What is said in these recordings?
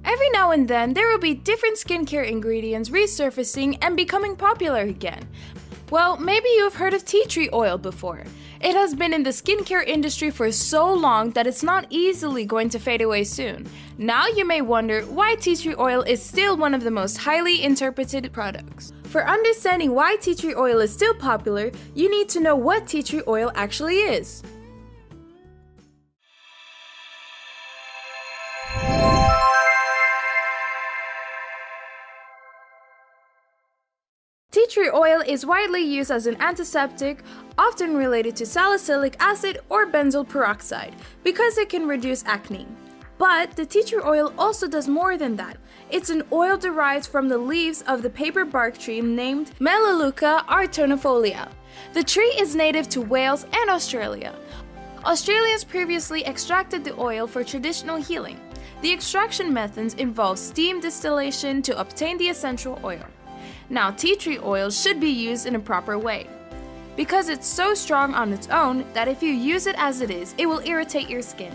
Every now and then, there will be different skincare ingredients resurfacing and becoming popular again. Well, maybe you've heard of tea tree oil before. It has been in the skincare industry for so long that it's not easily going to fade away soon. Now you may wonder why tea tree oil is still one of the most highly interpreted products. For understanding why tea tree oil is still popular, you need to know what tea tree oil actually is. Tea tree oil is widely used as an antiseptic, often related to salicylic acid or benzoyl peroxide, because it can reduce acne. But the tea tree oil also does more than that. It's an oil derived from the leaves of the paper bark tree named Melaleuca arternifolia. The tree is native to Wales and Australia. Australians previously extracted the oil for traditional healing. The extraction methods involve steam distillation to obtain the essential oil. Now, tea tree oil should be used in a proper way, because it's so strong on its own that if you use it as it is, it will irritate your skin.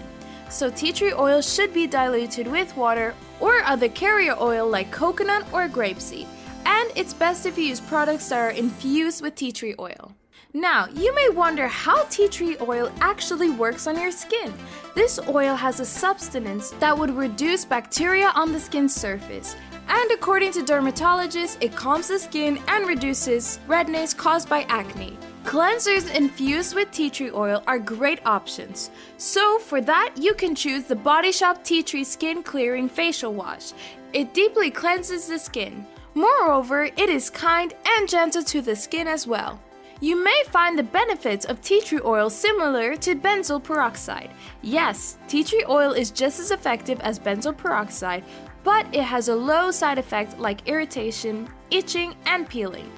So tea tree oil should be diluted with water or other carrier oil like coconut or grapeseed, and it's best if you use products that are infused with tea tree oil. Now, you may wonder how tea tree oil actually works on your skin. This oil has a substance that would reduce bacteria on the skin's surface, and according to dermatologists, it calms the skin and reduces redness caused by acne. Cleansers infused with tea tree oil are great options. So for that, you can choose the Body Shop Tea Tree Skin Clearing Facial Wash. It deeply cleanses the skin. Moreover, it is kind and gentle to the skin as well. You may find the benefits of tea tree oil similar to benzoyl peroxide. Yes, tea tree oil is just as effective as benzoyl peroxide, but it has a low side effect like irritation, itching, and peeling.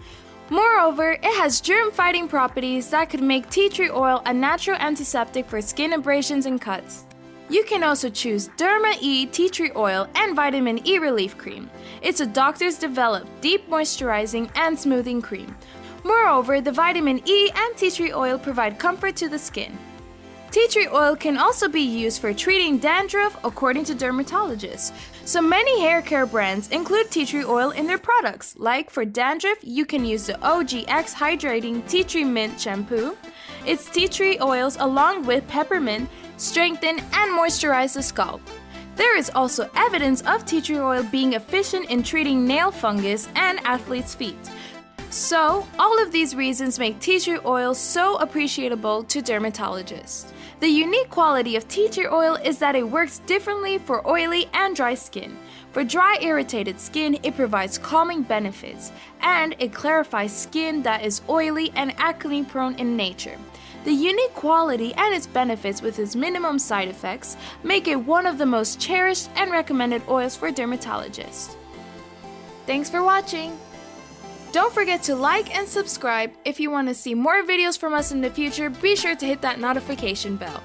Moreover, it has germ-fighting properties that could make tea tree oil a natural antiseptic for skin abrasions and cuts. You can also choose DermaE tea tree oil and vitamin E relief cream. It's a doctor's developed deep moisturizing and smoothing cream. Moreover, the vitamin E and tea tree oil provide comfort to the skin. Tea tree oil can also be used for treating dandruff according to dermatologists. So many hair care brands include tea tree oil in their products. Like for dandruff, you can use the OGX Hydrating Tea Tree Mint Shampoo. Its tea tree oils along with peppermint strengthen and moisturize the scalp. There is also evidence of tea tree oil being efficient in treating nail fungus and athlete's feet. So, all of these reasons make tea tree oil so appreciable to dermatologists. The unique quality of tea tree oil is that it works differently for oily and dry skin. For dry, irritated skin, it provides calming benefits, and it clarifies skin that is oily and acne-prone in nature. The unique quality and its benefits with its minimum side effects make it one of the most cherished and recommended oils for dermatologists. Thanks for watching! Don't forget to like and subscribe. If you want to see more videos from us in the future, be sure to hit that notification bell.